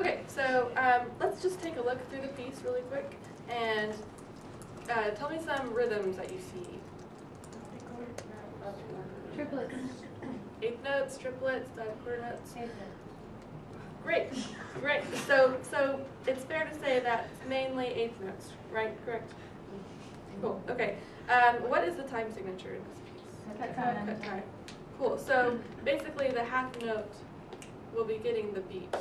Okay, so let's just take a look through the piece really quick and tell me some rhythms that you see. Triplets. Eighth notes, triplets, quarter notes. Eighth notes. Great, great. So it's fair to say that it's mainly eighth notes, right? Correct. Cool. Okay. What is the time signature in this piece? Cut time. Cut time. Cool. So basically, the half note will be getting the beat.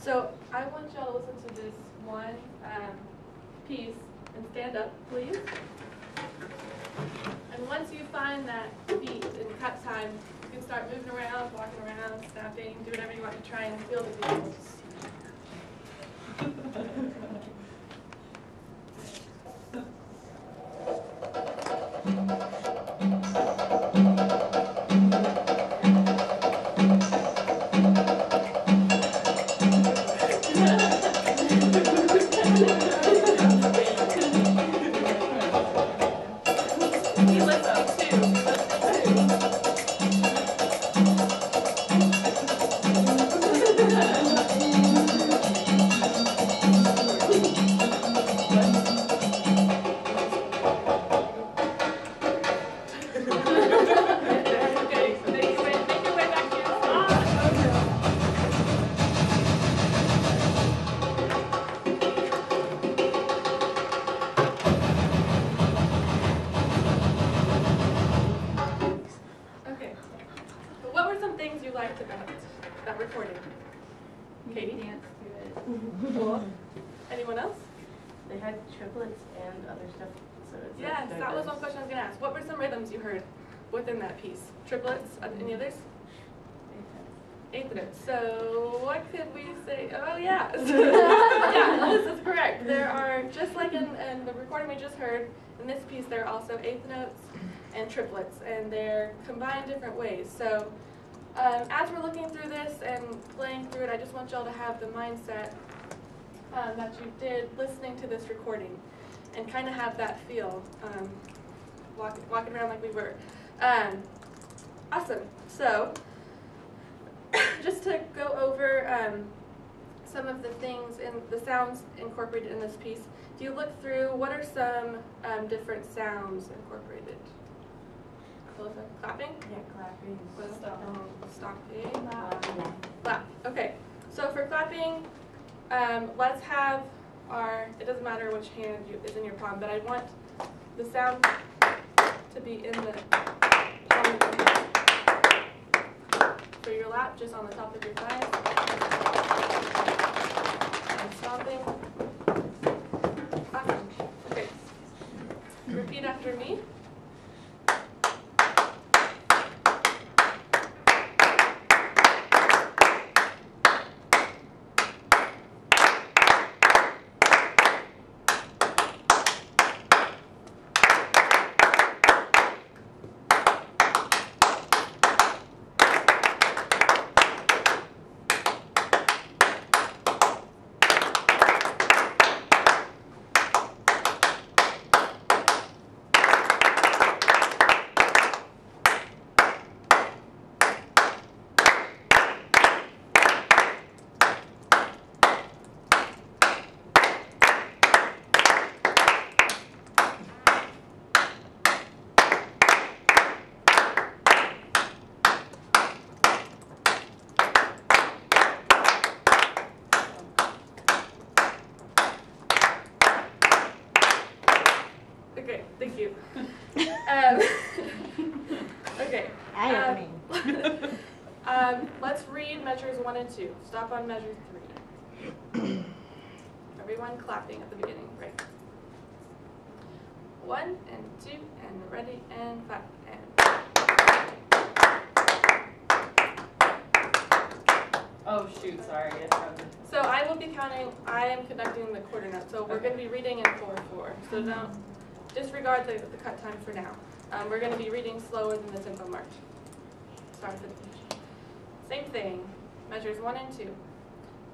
So I want y'all to listen to this one piece and stand up, please. And once you find that beat in cut time, you can start moving around, walking around, snapping, do whatever you want to try and feel the beat. Anyone else? They had triplets and other stuff. So it's yes, that was one question I was going to ask. What were some rhythms you heard within that piece? Triplets? Any others? Eighth notes. So what could we say? Oh yeah. Yeah, this is correct. There are, just like in the recording we just heard, in this piece there are also eighth notes and triplets, and they're combined different ways. So as we're looking through this and playing through it, I just want y'all to have the mindset that you did listening to this recording and kind of have that feel, walking around like we were. Awesome. So just to go over some of the things in the sounds incorporated in this piece, if you look through, what are some different sounds incorporated? Clapping? Yeah, clapping. Stomping. Clap. Okay. So for clapping, let's have it doesn't matter which hand is in your palm, but I want the sound to be in the palm of your hand. For your lap, just on the top of your thighs. And stomping. Awesome. Okay. Repeat after me. Okay, thank you. Okay. Let's read measures 1 and 2. Stop on measure 3. Everyone clapping at the beginning, right? 1 and 2 and ready and clap and. Oh shoot, sorry. So I will be counting. I am conducting the quarter note. So we're going to be reading in 4/4. So don't disregard the cut time for now. We're going to be reading slower than the tempo march. Start at the finish. Same thing. Measures 1 and 2.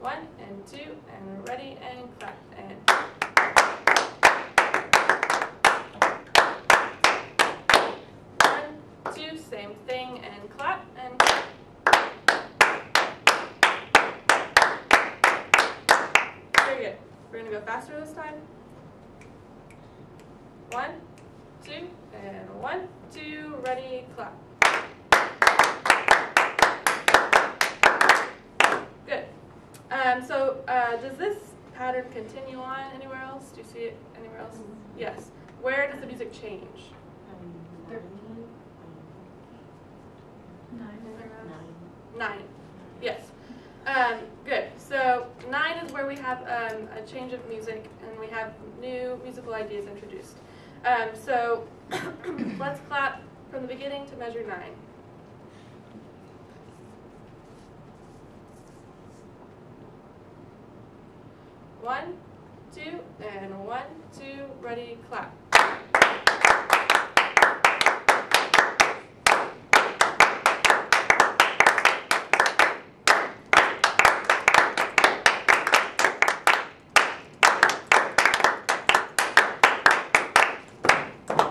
1 and 2 and ready and clap and. 1, 2, same thing and clap and. going to go faster this time. 1, 2, and 1, 2, ready, clap. Good. So does this pattern continue on anywhere else? Do you see it anywhere else? Yes. Where does the music change? 9. Yes. Good. So 9 is where we have a change of music and we have new musical ideas introduced. So let's clap from the beginning to measure 9. One, 2, and 1, 2, ready, clap.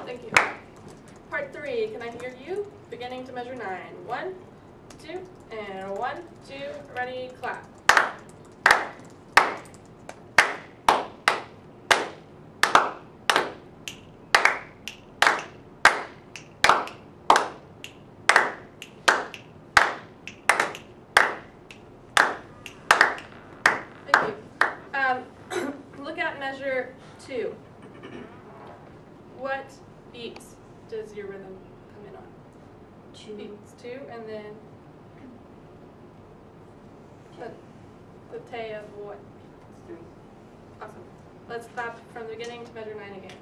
Thank you. Part 3, can I hear you? Beginning to measure 9. 1, 2, and 1, 2, ready, clap. Look at measure 2. What beats does your rhythm come in on? 2. Beats 2, and then the tay of what? 3. Awesome. Let's clap from the beginning to measure 9 again.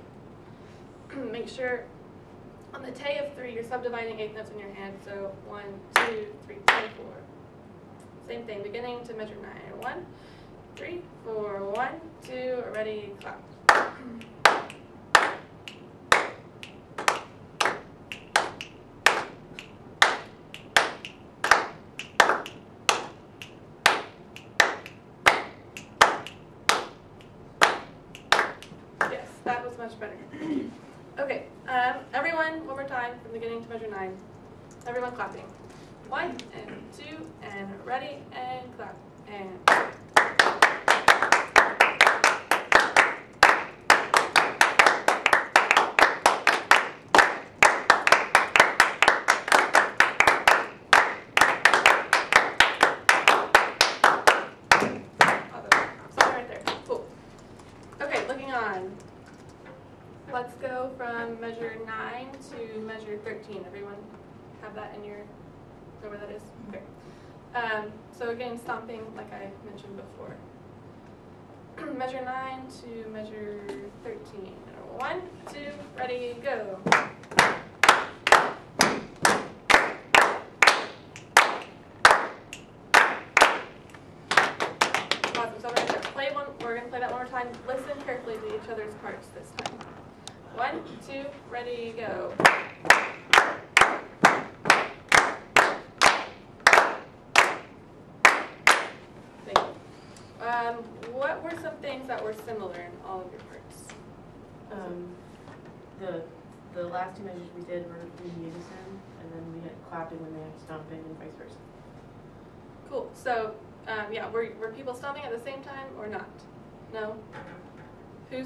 Make sure on the tay of 3 you're subdividing 8 notes in your hand. So 1, 2, 3, 4. Same thing. Beginning to measure 9. 1, 3, 4. 1, 2. Ready. Clap. Yes, that was much better. Okay, everyone, one more time from the beginning to measure 9. Everyone clapping. 1, and 2, and ready, and clap, and. Let's go from measure 9 to measure 13. Everyone have that in your, know where that is? Okay. So again, stomping like I mentioned before. Measure 9 to measure 13. 1, 2, ready, go. Awesome. So we're going to play that one more time. Listen carefully to each other's parts this time. 1, 2, ready, go. Thank you. What were some things that were similar in all of your parts? The last 2 measures we did were in unison, and then we had clapping when they had stomping, and vice versa. Cool. So, yeah, were people stomping at the same time or not? No. Who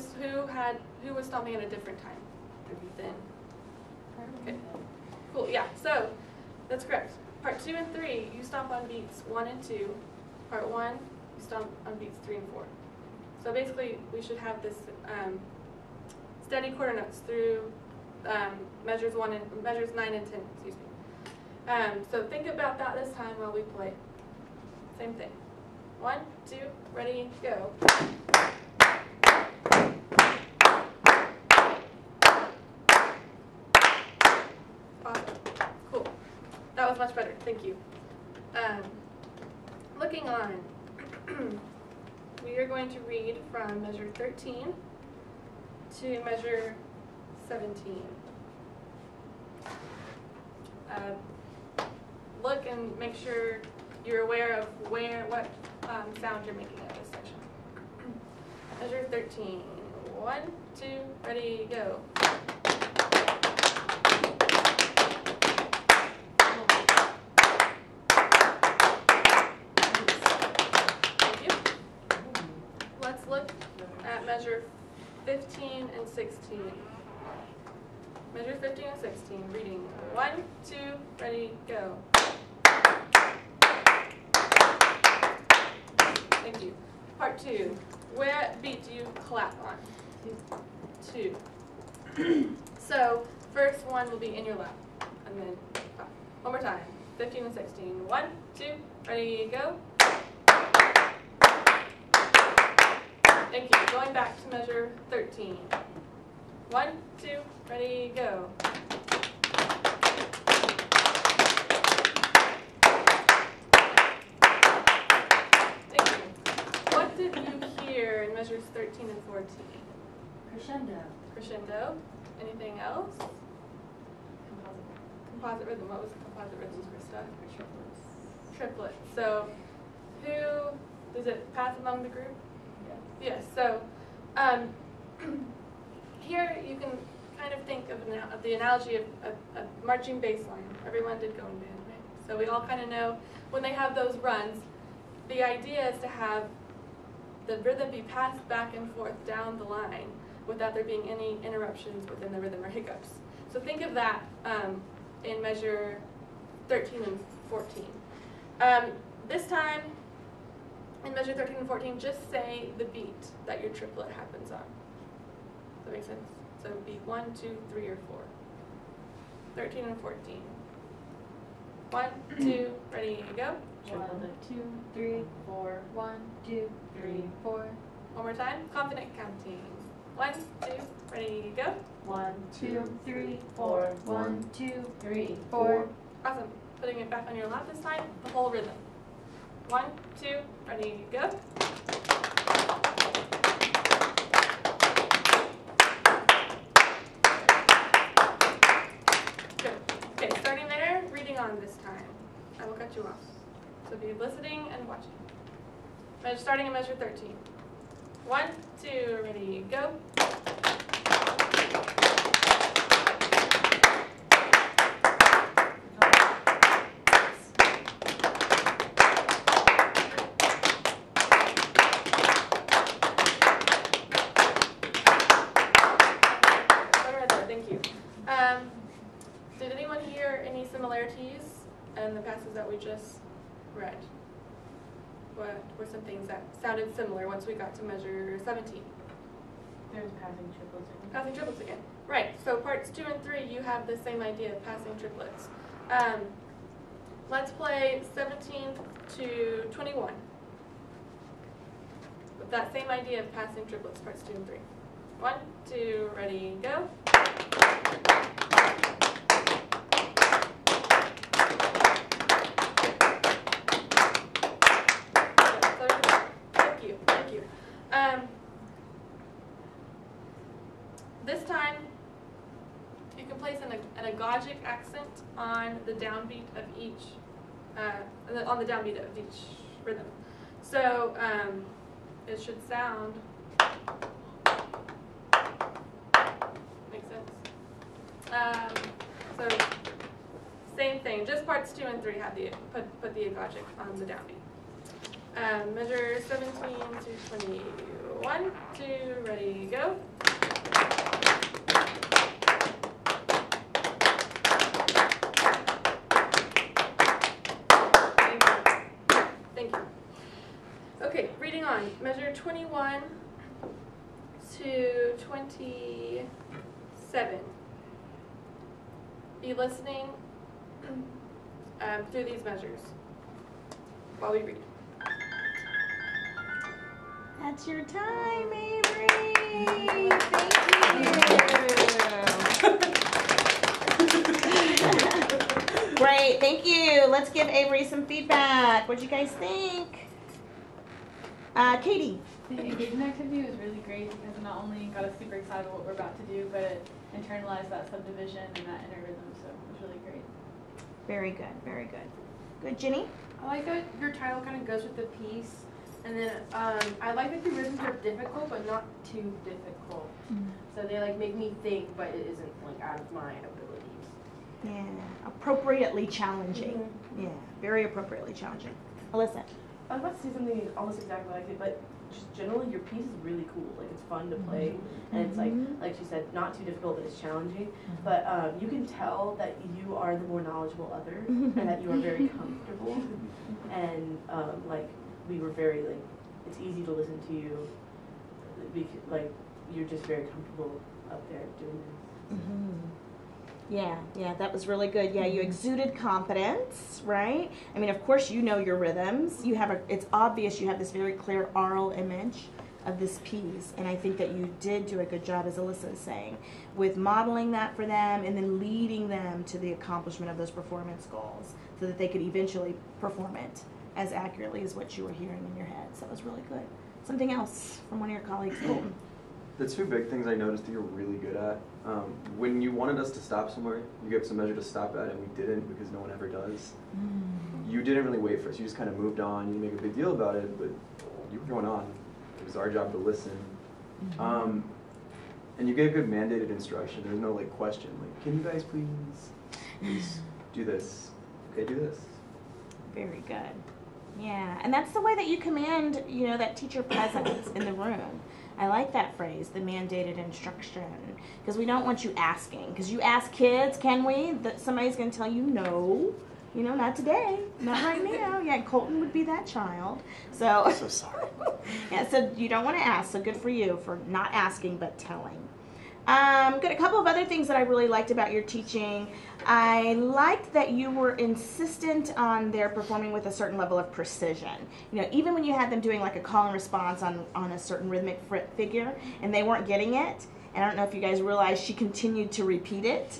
was stomping at a different time then? Okay. Cool. Yeah. So that's correct. Part 2 and 3, you stomp on beats 1 and 2. Part 1, you stomp on beats 3 and 4. So basically, we should have this steady quarter notes through measures 9 and 10. Excuse me. So think about that this time while we play. Same thing. 1, 2, ready, go. Awesome. Cool. That was much better. Thank you. Looking on, we are going to read from measure 13 to measure 17. Look and make sure you're aware of what sound you're making at this section. Measure 13. 1, 2, ready, go. Thank you. Let's look 15 and 16. Measure 15 and 16. Reading 1, 2, ready, go. Thank you. Part 2. What beat do you clap on? 2. So first one will be in your lap, and then clap. One more time. 15 and 16. 1, 2, ready, go. Thank you. Going back to measure 13. 1, 2, ready, go. Thank you. What did you hear in measures 13 and 14? Crescendo. Crescendo. Anything else? Composite rhythm. What was the composite rhythm, Krista? Triplets. Triplets. So, who does it pass among the group? Yes. So, here you can kind of think of the analogy of a marching bass line. Everyone did go in band, right? So we all kind of know when they have those runs, the idea is to have the rhythm be passed back and forth down the line without there being any interruptions within the rhythm or hiccups. So think of that in measure 13 and 14. This time, in measure 13 and 14, just say the beat that your triplet happens on. Does that make sense? So beat 1, 2, 3, or 4. 13 and 14. 1, 2, ready, go. 1, 2, 3, 4. 1, 2, 3, 4. One more time. Confident counting. 1, 2, ready, go. 1, 2, 3, 4. 1, 2, 3, 4. Awesome. Putting it back on your lap this time, the whole rhythm. 1, 2, ready, go. Good. Okay, starting there, reading on this time. I will cut you off. So be listening and watching. Starting in measure 13. 1, 2, ready, go. Thank you. Did anyone hear any similarities in the passages that we just read? What were some things that sounded similar once we got to measure 17? There's passing triplets again. Passing triplets again. Right, so parts 2 and 3, you have the same idea of passing triplets. Let's play 17 to 21. With that same idea of passing triplets, parts 2 and 3. 1, 2, ready, go. Thank you. This time, you can place an agogic accent on the downbeat of each, on the downbeat of each rhythm. So it should sound. Make sense? So same thing, just parts 2 and 3 have the put the agogic on the downbeat. Measure 17 to 20. 1, 2, ready, go. Thank you. Okay, reading on. Measure 21 to 27. Be listening through these measures while we read. That's your time, Avery. Thank you. Great, thank you. Let's give Avery some feedback. What'd you guys think? Katie. The engagement activity was really great because it not only got us super excited about what we're about to do, but it internalized that subdivision and that inner rhythm, so it was really great. Very good, very good. Good, Ginny? I like that your title kind of goes with the piece. And then I like that the rhythms are difficult, but not too difficult. So they like make me think, but it isn't like out of my abilities. Yeah, appropriately challenging. Yeah, very appropriately challenging. Alyssa. I was about to say something almost exactly like it, but just generally your piece is really cool. Like it's fun to play, and it's like she said, not too difficult, but it's challenging. But you can tell that you are the more knowledgeable other, and that you are very comfortable. And like we were very like, it's easy to listen to you. Like you're just very comfortable up there doing this. Yeah, that was really good. Yeah, you exuded confidence, right? I mean, of course, you know your rhythms. It's obvious you have this very clear aural image of this piece, and I think that you did do a good job, as Alyssa is saying, with modeling that for them and then leading them to the accomplishment of those performance goals so that they could eventually perform it as accurately as what you were hearing in your head. So that was really good. Something else from one of your colleagues, Colton? The two big things I noticed that you're really good at, when you wanted us to stop somewhere, you gave us a measure to stop at, and we didn't because no one ever does. You didn't really wait for us. You just kind of moved on. You didn't make a big deal about it, but you were going on. It was our job to listen. And you gave good mandated instruction. There was no like question, like, can you guys please do this? Okay, do this. Very good. Yeah, and that's the way that you command, that teacher presence in the room. I like that phrase, the mandated instruction, because we don't want you asking. Because you ask kids, can we? That somebody's going to tell you no. Not today, not right now. Yeah, Colton would be that child. So sorry. Yeah, so you don't want to ask. So good for you for not asking but telling. Good. A couple of other things that I really liked about your teaching. I liked that you were insistent on their performing with a certain level of precision. Even when you had them doing like a call and response on a certain rhythmic figure and they weren't getting it, and I don't know if you guys realized she continued to repeat it,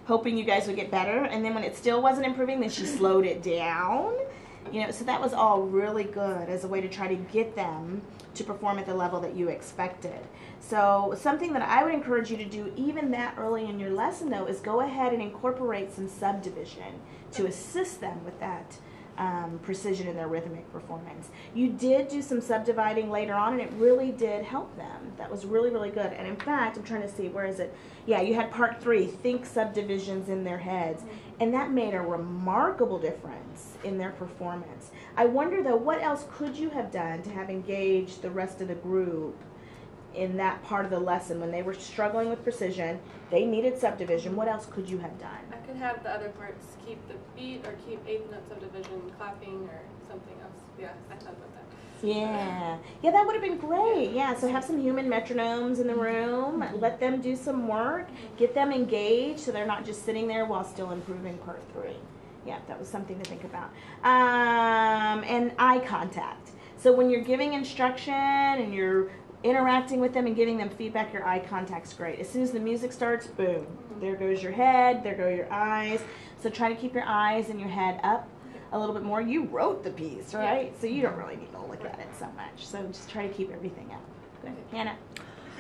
hoping you guys would get better, and then when it still wasn't improving, then she slowed it down. So that was all really good as a way to try to get them to perform at the level that you expected. So something that I would encourage you to do even that early in your lesson, though, is go ahead and incorporate some subdivision to assist them with that precision in their rhythmic performance. You did do some subdividing later on, and it really did help them. That was really, really good. And in fact, I'm trying to see, where is it? Yeah, you had part 3, think subdivisions in their heads. And that made a remarkable difference in their performance. I wonder, though, what else could you have done to have engaged the rest of the group in that part of the lesson when they were struggling with precision, they needed subdivision? What else could you have done? I could have the other parts keep the beat or keep 8th note subdivision clapping or something else. Yeah, I thought about that. Yeah, that would have been great. Yeah, so have some human metronomes in the room, let them do some work, get them engaged so they're not just sitting there while still improving part 3. Yeah, that was something to think about. And eye contact. So when you're giving instruction and you're interacting with them and giving them feedback, your eye contact's great. As soon as the music starts, boom, there goes your head, there go your eyes. So try to keep your eyes and your head up a little bit more. You wrote the piece, right? Yeah. So you don't really need to look at it so much. So just try to keep everything up. Good. Hannah?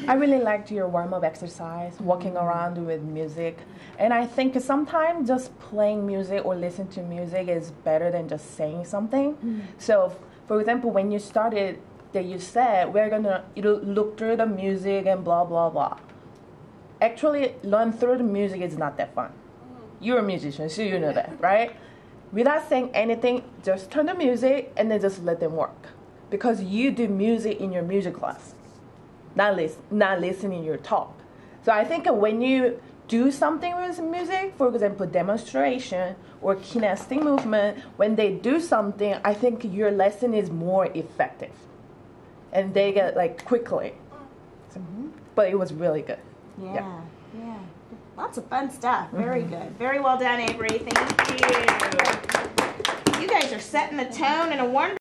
I really liked your warm-up exercise, walking around with music. And I think sometimes just playing music or listening to music is better than just saying something. So, for example, when you started, that you said, we're going to look through the music and blah, blah, blah. Actually, learn through the music is not that fun. You're a musician, so you know that, right? Without saying anything, just turn the music and then just let them work. Because you do music in your music class, not listening your talk. So I think when you do something with music, for example, demonstration or kinesthetic movement, when they do something, I think your lesson is more effective. And they get like quickly. So, but it was really good. Yeah. Lots of fun stuff. Very good. Very well done, Avery. Thank you. You guys are setting the tone in a wonderful